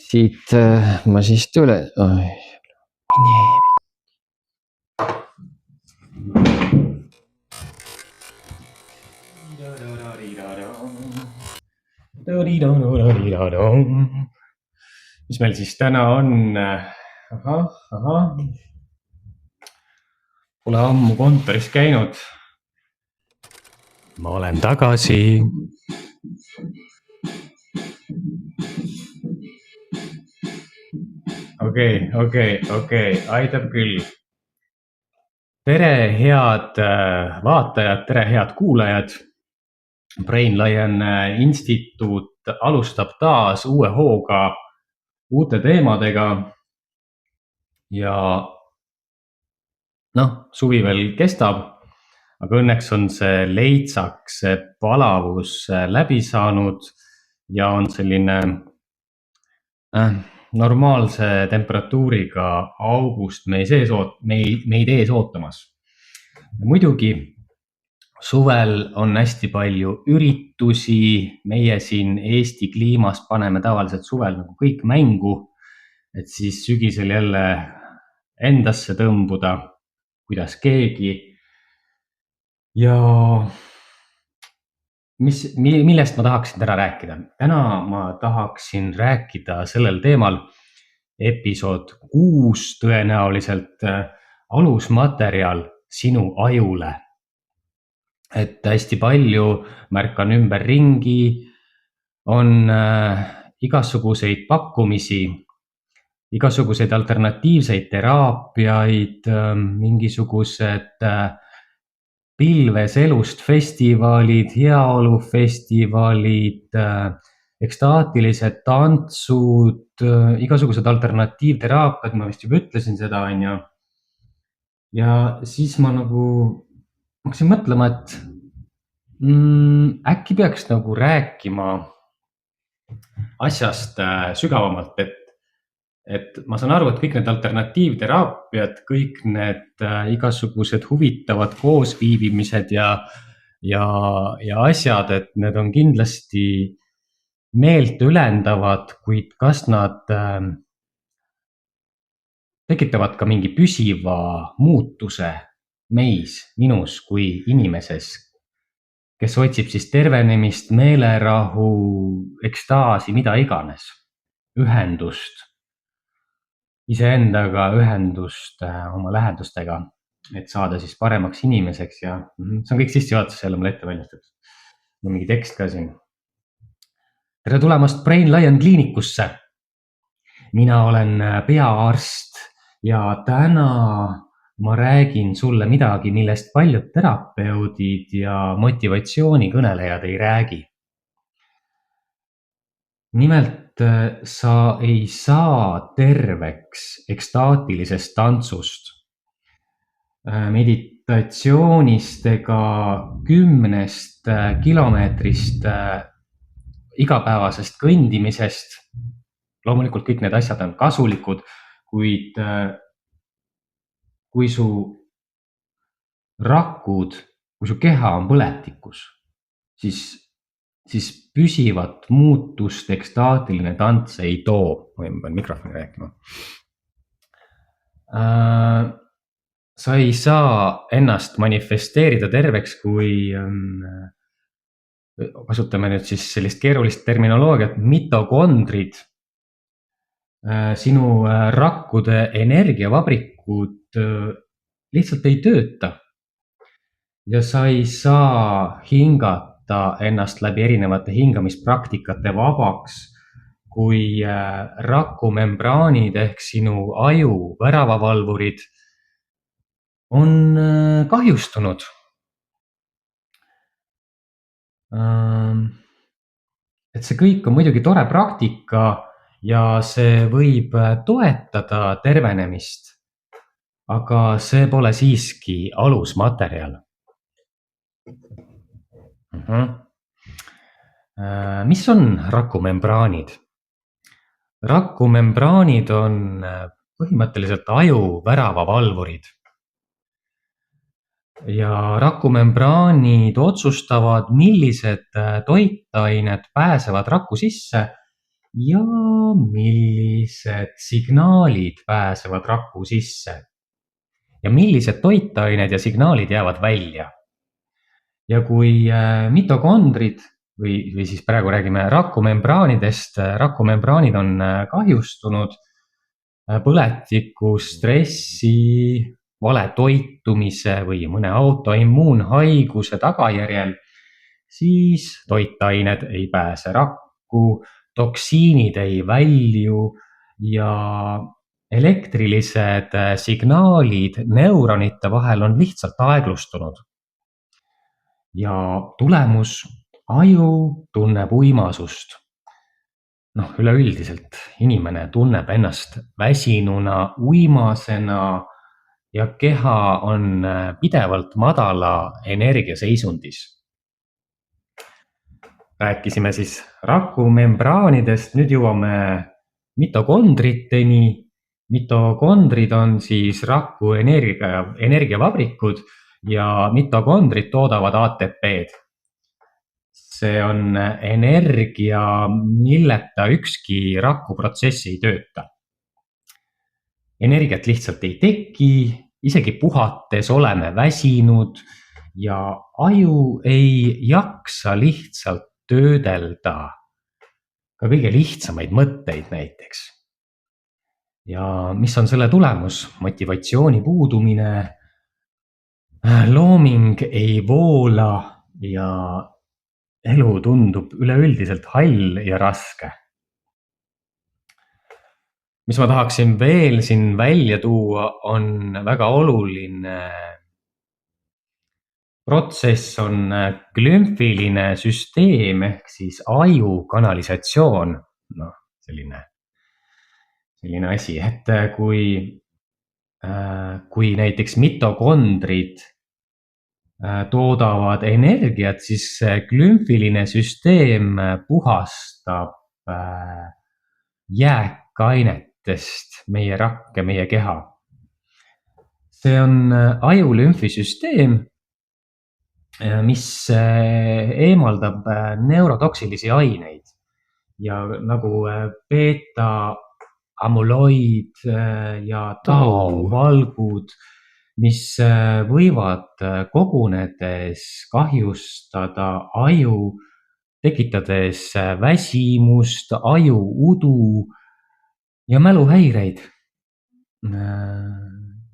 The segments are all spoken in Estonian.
siit ma siis tulen. Mis meil siis täna on? Pole ammu kontoris käinud. Ma olen tagasi. Okei, aitab küll. Tere, head vaatajad, tere, head kuulajad. Brain Lion Instituut alustab taas uue hooga uute teemadega. Ja suvi veel kestab, aga õnneks on see leitsaks palavus läbi saanud ja on selline normaalse temperatuuriga august meid ees ootamas. Muidugi suvel on hästi palju üritusi, meie siin Eesti kliimas paneme tavaliselt suvel nagu kõik mängu, et siis sügisel jälle endasse tõmbuda, kuidas keegi. Ja millest ma tahaksin täna rääkida? Täna ma tahaksin rääkida sellel teemal episood 6 tõenäoliselt alusmaterjal sinu ajule. Et hästi palju märkan ümberringi, on igasuguseid pakkumisi, igasuguseid alternatiivseid teraapiaid, mingisugused pilves elust festivalid, heaolufestivalid, ekstaatilised tantsud, igasugused alternatiivteraapiad, ma vist juba ütlesin seda, on ju. Ja siis ma hakkasin mõtlema, et äkki peaks nagu rääkima asjast sügavamalt, et ma saan aru, et kõik need alternatiivteraapiad, kõik need igasugused huvitavad koosviibimised ja asjad, et need on kindlasti meelt ülendavad, kuid kas nad tekitavad ka mingi püsiva muutuse minus kui inimeses, kes otsib siis tervenemist, meelerahu, ekstaasi, mida iganes, ühendust iseendaga, ühendust oma lähedustega, et saada siis paremaks inimeseks ja see on kõik sissejuhatus jälle mul ette valmistatud. Mingi tekst ka siin. Tere tulemast Brain Lion kliinikusse. Mina olen peaarst ja täna ma räägin sulle midagi, millest paljud terapeudid ja motivatsioonikõnelejad ei räägi. Nimelt sa ei saa terveks ekstaatilisest tantsust, meditatsioonist ega 10 kilomeetrist igapäevasest kõndimisest. Loomulikult kõik need asjad on kasulikud, kuid kui su rakud, kui su keha on põletikus, siis püsivat muutust ekstaatiline tants ei too. Ma pean mikrofoni rääkima. Sa ei saa ennast manifesteerida terveks, kui kasutame nüüd siis sellist keerulist terminoloogiat, mitokondrid, sinu rakkude energiavabrikud lihtsalt ei tööta. Ja sa ei saa hingata ennast läbi erinevate hingamispraktikate vabaks, kui rakumembraanid ehk sinu aju väravavalvurid on kahjustunud. Et see kõik on muidugi tore praktika ja see võib toetada tervenemist, aga see pole siiski alusmaterjal. Mis on rakumembraanid? Rakumembraanid on põhimõtteliselt aju väravavalvurid. Ja rakumembraanid otsustavad, millised toitained pääsevad raku sisse ja millised signaalid pääsevad raku sisse ja millised toitained ja signaalid jäävad välja. Ja kui mitokondrid või siis praegu räägime rakumembraanidest, rakumembraanid on kahjustunud põletiku, stressi, vale toitumise või mõne autoimmuunhaiguse tagajärjel, siis toitained ei pääse rakku, toksiinid ei välju ja elektrilised signaalid neuronite vahel on lihtsalt aeglustunud. Ja tulemus, aju tunneb uimasust. Üleüldiselt inimene tunneb ennast väsinuna, uimasena ja keha on pidevalt madala energiaseisundis. Rääkisime siis rakumembraanidest, nüüd jõuame mitokondriteni. Mitokondrid on siis raku energiavabrikud ja mitokondrid toodavad ATP-d. See on energia, milleta ükski rakuprotsess ei tööta. Energiat lihtsalt ei teki, isegi puhates oleme väsinud ja aju ei jaksa lihtsalt töödelda ka kõige lihtsamaid mõtteid näiteks. Ja mis on selle tulemus? Motivatsiooni puudumine, looming ei voola ja elu tundub üleüldiselt hall ja raske. Mis ma tahaksin veel siin välja tuua, on väga oluline protsess on glümfiline süsteem ehk siis aju kanalisatsioon. Selline asi, et kui näiteks mitokondrid toodavad energiat, siis glümfiline süsteem puhastab jääkainetest meie rakke, meie keha. See on aju lümfisüsteem, mis eemaldab neurotoksilisi aineid ja nagu beta-amüloid ja tauvalgud, mis võivad kogunedes kahjustada aju, tekitades väsimust, ajuudu ja mäluhäireid.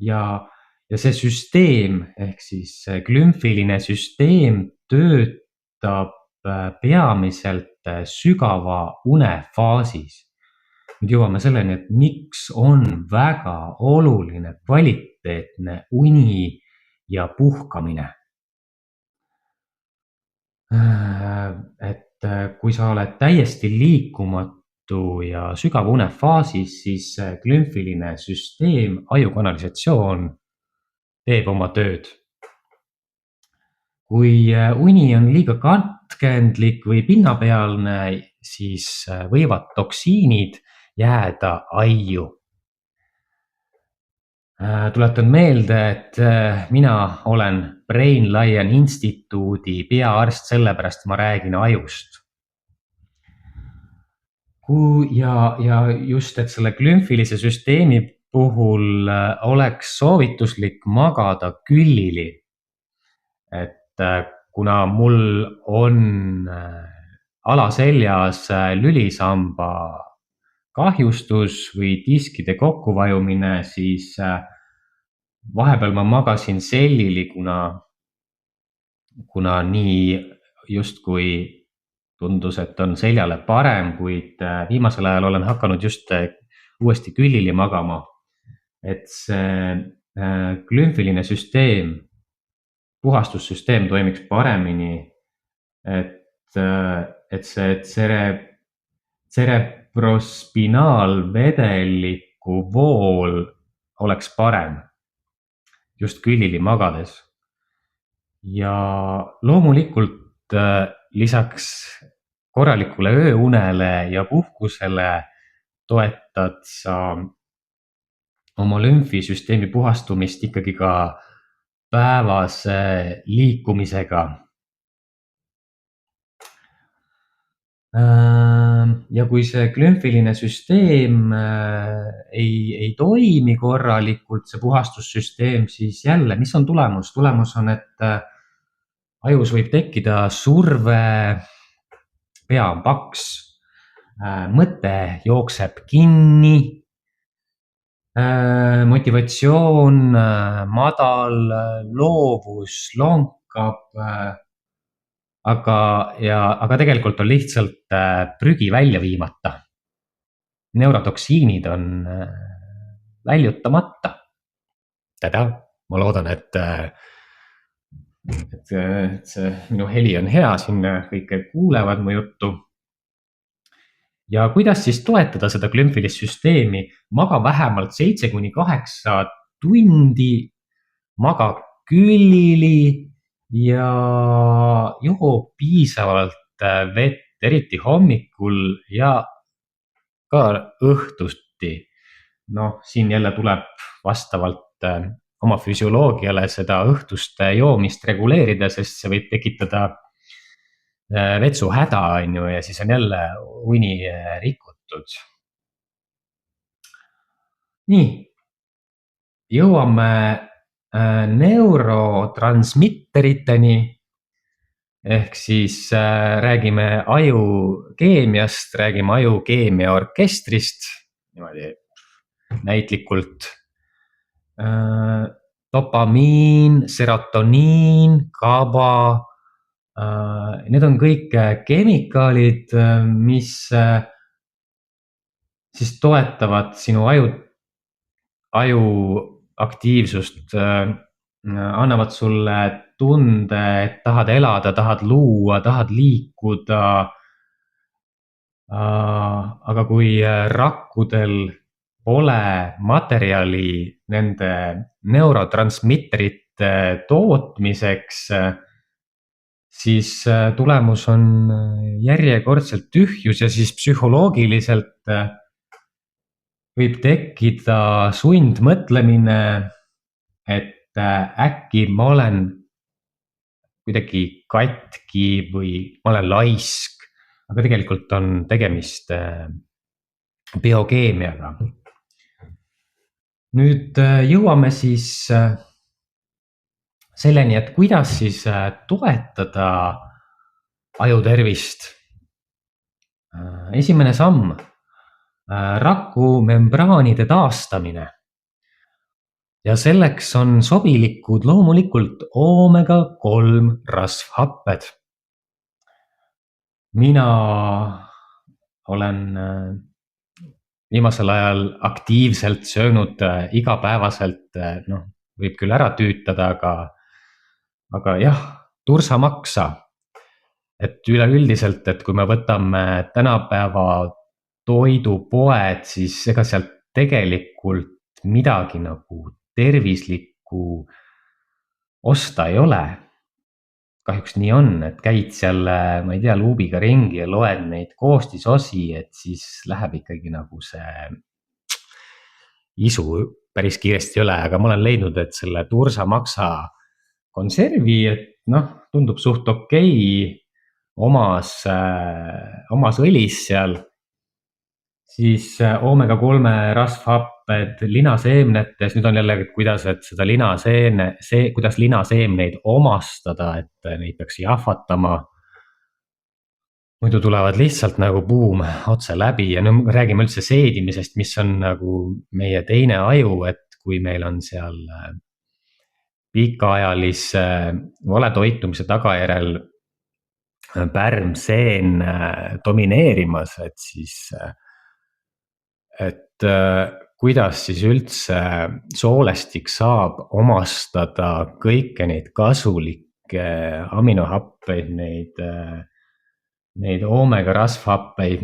Ja see süsteem ehk siis glümfiline süsteem töötab peamiselt sügava une faasis. Nüüd jõuame selleni, et miks on väga oluline kvaliteetne uni ja puhkamine. Et kui sa oled täiesti liikumatu ja sügava une faasis, siis glümfiline süsteem, aju kanalisatsioon teeb oma tööd. Kui uni on liiga katkendlik või pinnapealne, siis võivad toksiinid jääda aiu. Tuletan meelde, et mina olen Brain-Lion Instituudi peaarst, sellepärast ma räägin ajust. Ja just, et selle glümfilise süsteemi puhul oleks soovituslik magada külili. Et kuna mul on alaseljas lülisamba kahjustus või diskide kokkuvajumine, siis vahepeal ma magasin sellili, kuna nii justkui tundus, et on seljale parem, kuid viimasel ajal olen hakanud just uuesti külili magama. Et see glümfiline süsteem, puhastussüsteem toimiks paremini, et see cerebrospinaalvedeliku vool oleks parem just külili magades. Ja loomulikult lisaks korralikule ööunele ja puhkusele toetad sa oma lümfisüsteemi puhastumist ikkagi ka päevase liikumisega. Ja kui see glümfiline süsteem ei toimi korralikult, see puhastussüsteem, siis jälle, mis on tulemus? Tulemus on, et ajus võib tekkida surve, pea on paks, mõte jookseb kinni, motivatsioon madal, loovus lonkab, aga tegelikult on lihtsalt prügi välja viimata. Neurotoksiinid on väljutamata. Tada! Ma loodan, et see minu heli on hea, siin kõik kuulevad mu juttu. Ja kuidas siis toetada seda glümfilist süsteemi? Maga vähemalt 7-8 tundi, maga külili ja joo piisavalt vett, eriti hommikul ja ka õhtuti. Noh, siin jälle tuleb vastavalt oma füsioloogiale seda õhtust joomist reguleerida, sest see võib tekitada vetsuhäda, on ju, ja siis on jälle uni rikutud. Nii, jõuame neurotransmitteriteni ehk siis räägime ajukeemiast, räägime ajukeemiaorkestrist niimoodi näitlikult. Dopamiin, serotoniin, GABA. Need on kõik kemikaalid, mis siis toetavad sinu aju aktiivsust, annavad sulle tunde, et tahad elada, tahad luua, tahad liikuda. Aga kui rakkudel pole materjali nende neurotransmitterite tootmiseks, siis tulemus on järjekordselt tühjus ja siis psühholoogiliselt võib tekkida sundmõtlemine, et äkki ma olen kuidagi katki või ma olen laisk, aga tegelikult on tegemist biokeemiaga. Nüüd jõuame siis selleni, et kuidas siis toetada ajutervist. Esimene samm, rakumembraanide taastamine. Ja selleks on sobilikud loomulikult oomega-3 rasvhapped. Mina olen viimasel ajal aktiivselt söönud igapäevaselt, noh, võib küll ära tüütada, aga jah, tursamaksa. Et üleüldiselt, et kui me võtame tänapäeva toidupoed, siis ega sealt tegelikult midagi nagu tervislikku osta ei ole. Kahjuks nii on, et käid seal, ma ei tea, luubiga ringi ja loed neid koostisosi, et siis läheb ikkagi nagu see isu päris kiiresti üle, aga ma olen leidnud, et selle tursamaksa konservi, et noh, tundub suht okei omas õlis seal. Siis oomega-3 rasvhapped linaseemnetes, nüüd on jälle, kuidas linaseemneid omastada, et neid peaks jahvatama. Muidu tulevad lihtsalt nagu buum otse läbi ja nüüd räägime üldse seedimisest, mis on nagu meie teine aju, et kui meil on seal pikaajalise valetoitumise tagajärjel pärmseen domineerimas, et siis kuidas siis üldse soolestik saab omastada kõiki neid kasulikke aminohappeid, neid oomega rasvhappeid,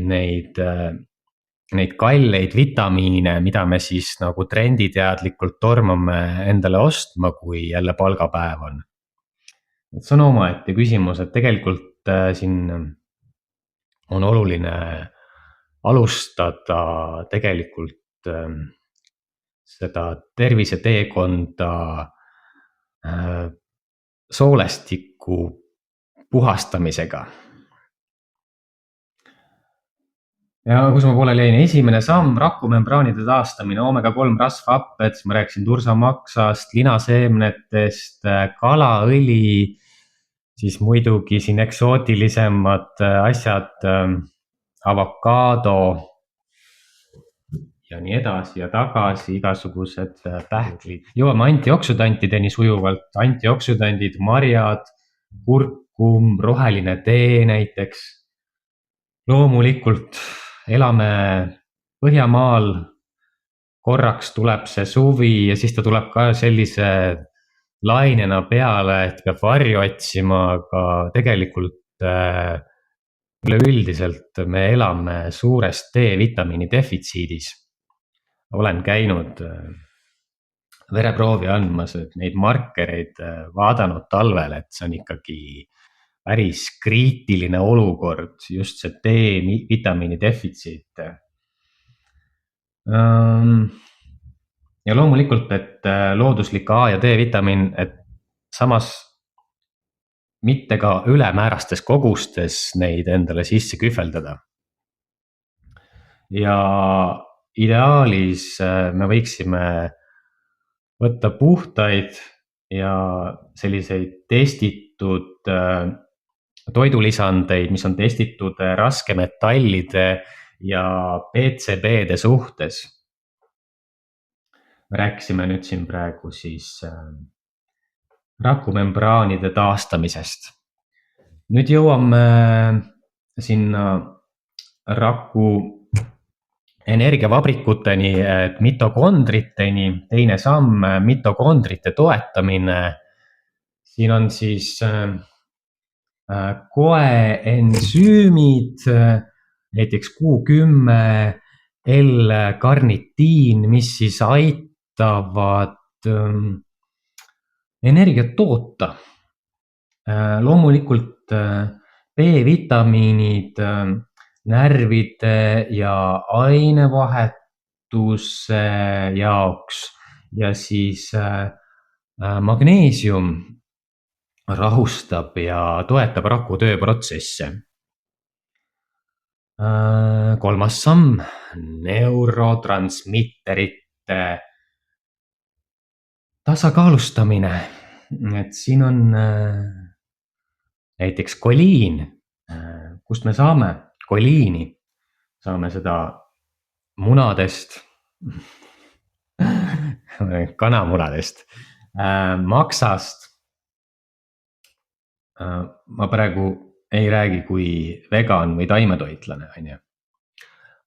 neid kalleid vitamiine, mida me siis nagu trenditeadlikult tormame endale ostma, kui jälle palgapäev on. Et see on omaette küsimus, et tegelikult siin on oluline alustada tegelikult seda terviseteekonda soolestiku puhastamisega. ja kus ma pooleli jäin, esimene samm, rakumembraanide taastamine, oomega-3 rasvhapped, siis ma rääkisin tursamaksast, linaseemnetest, kalaõli, siis muidugi siin eksootilisemad asjad, avokaado ja nii edasi ja tagasi, igasugused pähklid. Jõuame antioksüdantideni sujuvalt, antioksüdandid, marjad, kurkum, roheline tee näiteks. Loomulikult elame Põhjamaal, korraks tuleb see suvi ja siis ta tuleb ka sellise lainena peale, et peab varju otsima, aga tegelikult üleüldiselt me elame suures D-vitamiini defitsiidis. Olen käinud vereproovi andmas, et neid markereid vaadanud talvel, et see on ikkagi päris kriitiline olukord, just see D-vitamiini defitsiit. Ja loomulikult, et looduslik A ja D-vitamiin, et samas mitte ka ülemäärastes kogustes neid endale sisse kühveldada. Ja ideaalis me võiksime võtta puhtaid ja selliseid testitud toidulisandeid, mis on testitud raskemetallide ja PCB-de suhtes. Me rääkisime nüüd siin praegu siis rakumembraanide taastamisest. Nüüd jõuame sinna raku energiavabrikuteni, mitokondriteni, teine samm, mitokondrite toetamine. Siin on siis koeensüümid, näiteks Q10, L-karnitiin, mis siis aitavad energiat toota. Loomulikult B-vitamiinid närvide ja ainevahetuse jaoks ja siis magneesium rahustab ja toetab raku tööprotsesse. Kolmas samm, neurotransmitterite tasakaalustamine. Et siin on näiteks koliin, kust me saame koliini, saame seda munadest, kanamunadest, maksast. Ma praegu ei räägi kui vegan või taimetoitlane, on ju.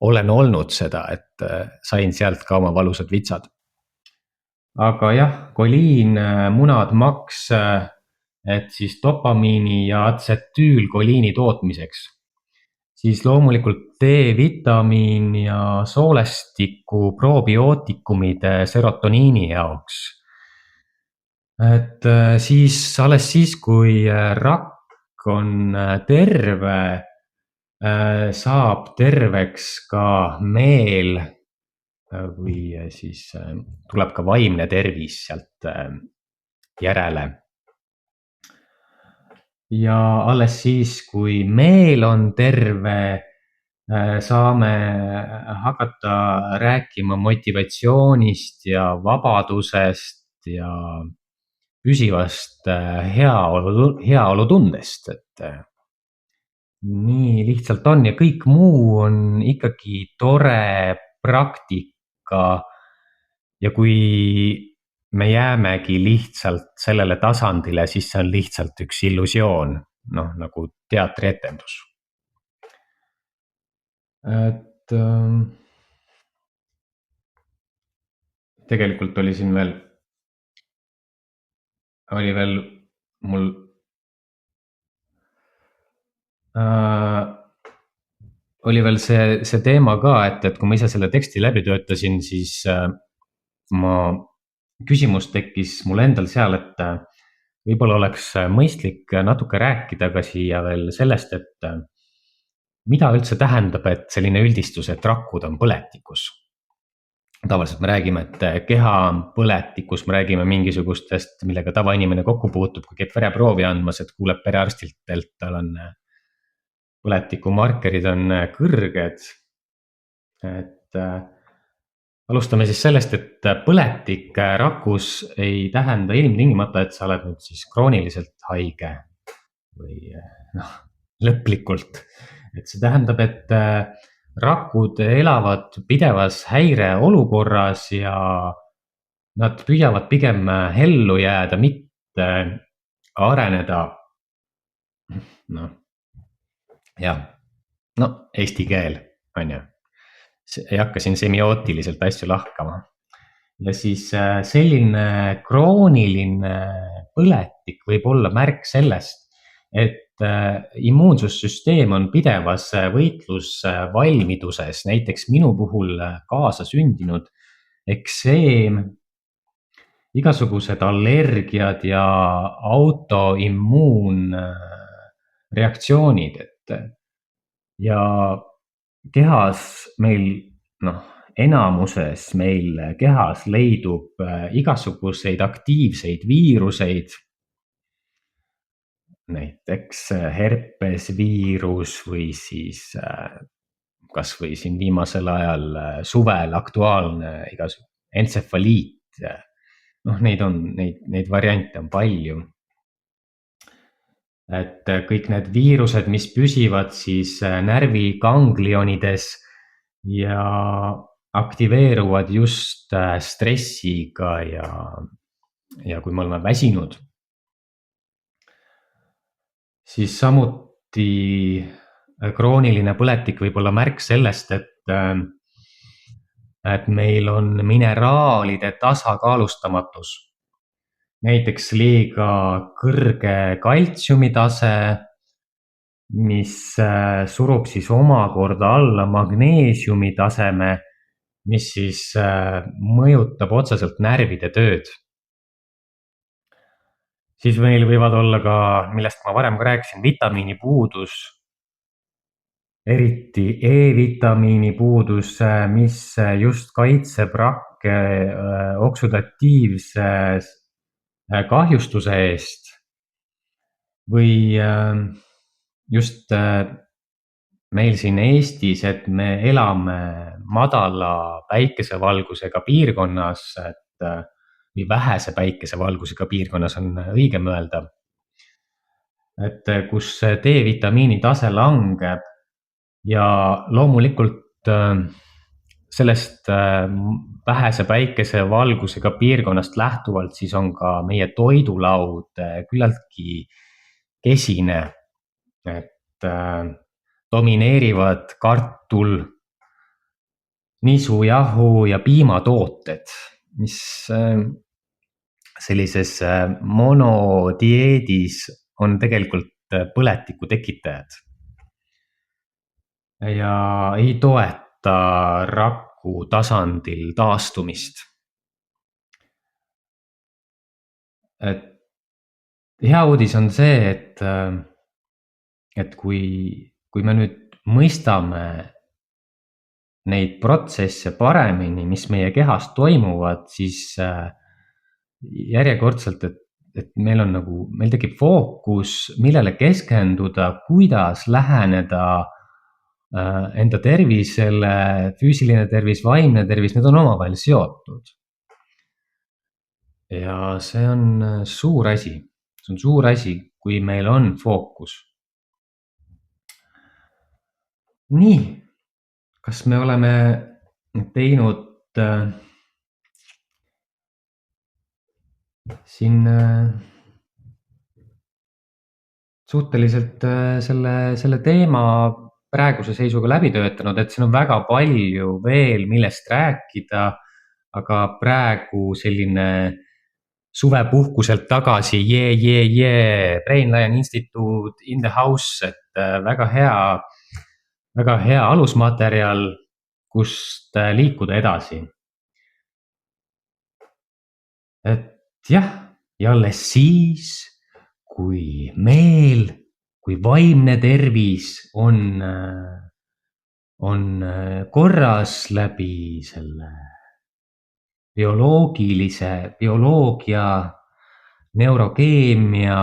Olen olnud seda, et sain sealt ka oma valusad vitsad. Aga jah, koliin, munad, maks, et siis dopamiini ja atsetüülkoliini tootmiseks. Siis loomulikult D-vitamiin ja soolestiku probiootikumide serotoniini jaoks. Et siis alles siis, kui rakk on terve, saab terveks ka meel või siis tuleb ka vaimne tervis sealt järele. Ja alles siis, kui meel on terve, saame hakata rääkima motivatsioonist ja vabadusest ja püsivast heaolutundest, et nii lihtsalt on ja kõik muu on ikkagi tore praktika. Ja kui me jäämegi lihtsalt sellele tasandile, siis see on lihtsalt üks illusioon, nagu teatrietendus. Et tegelikult oli siin veel mul oli veel see teema ka, et kui ma ise selle teksti läbi töötasin, siis küsimus tekkis mul endal seal, et võib-olla oleks mõistlik natuke rääkida ka siia veel sellest, et mida üldse tähendab, et selline üldistus, et rakud on põletikus. Tavaliselt me räägime, et keha on põletikus, me räägime mingisugustest, millega tavainimene kokku puutub, kui käib vereproovi andmas, et kuuleb perearstilt, tal on põletikumarkerid on kõrged. et alustame siis sellest, et põletik rakus ei tähenda ilmtingimata, et sa oled nüüd siis krooniliselt haige või noh, lõplikult. et see tähendab, et rakud elavad pidevas häireolukorras ja nad püüavad pigem hellu jääda, mitte areneda. noh, jah, no eesti keel, on ju. Ei hakka siin semiootiliselt asju lahkama. Ja siis selline krooniline põletik võib olla märk sellest, et immuunsussüsteem on pidevas võitlusvalmiduses, näiteks minu puhul kaasasündinud ekseem, igasugused allergiad ja autoimmuunreaktsioonid, et ja kehas meil, enamuses meil kehas leidub igasuguseid aktiivseid viiruseid, näiteks herpesviirus või siis kas või siin viimasel ajal suvel aktuaalne igasugu entsefaliit. Neid variante on palju. Et kõik need viirused, mis püsivad siis närviganglionides ja aktiveeruvad just stressiga ja kui me oleme väsinud, siis samuti krooniline põletik võib olla märk sellest, et meil on mineraalide tasakaalustamatus. Näiteks liiga kõrge kaltsiumitase, mis surub siis omakorda alla magneesiumi taseme, mis siis mõjutab otseselt närvide tööd. Siis meil võivad olla ka, millest ma varem ka rääkisin, vitamiinipuudus, eriti E-vitamiini puudus, mis just kaitseb rakke oksüdatiivse kahjustuse eest või just meil siin Eestis, et me elame madala päikesevalgusega piirkonnas, või vähese päikesevalgusega piirkonnas on õigem öelda, et kus D-vitamiini tase langeb ja loomulikult sellest vähese päikesevalgusega piirkonnast lähtuvalt siis on ka meie toidulaud küllaltki kesine, et domineerivad kartul, nisujahu ja piimatooted, mis sellises monodieedis on tegelikult põletiku tekitajad ja ei toeta raku tasandil taastumist. Et hea uudis on see, et kui me nüüd mõistame neid protsesse paremini, mis meie kehas toimuvad, siis järjekordselt, et meil tekib fookus, millele keskenduda, kuidas läheneda enda tervisele, füüsiline tervis, vaimne tervis, need on omavahel seotud. Ja see on suur asi. See on suur asi, kui meil on fookus. Nii, kas me oleme teinud siin suhteliselt selle teema praeguse seisuga läbi töötanud, et siin on väga palju veel, millest rääkida, aga praegu selline suvepuhkuselt tagasi, Brain Lion Institute in the house, et väga hea alusmaterjal, kust liikuda edasi. Et jah, ja alles siis, kui meel, kui vaimne tervis on korras läbi selle bioloogia, neurokeemia,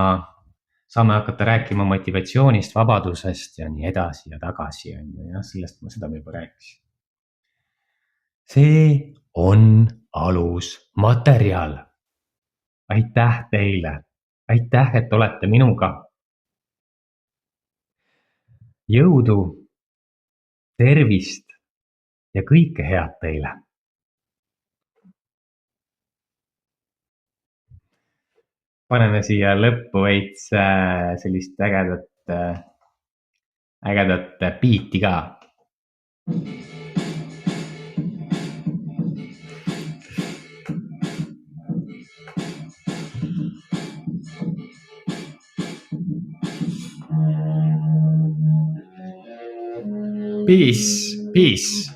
saame hakata rääkima motivatsioonist, vabadusest ja nii edasi ja tagasi, on ju, jah, sellest ma seda juba rääkisin. see on alusmaterjal. Aitäh teile. Aitäh, et olete minuga. Jõudu, tervist ja kõike head teile. Paneme siia lõppu veits sellist ägedat biiti ka. Peace, peace.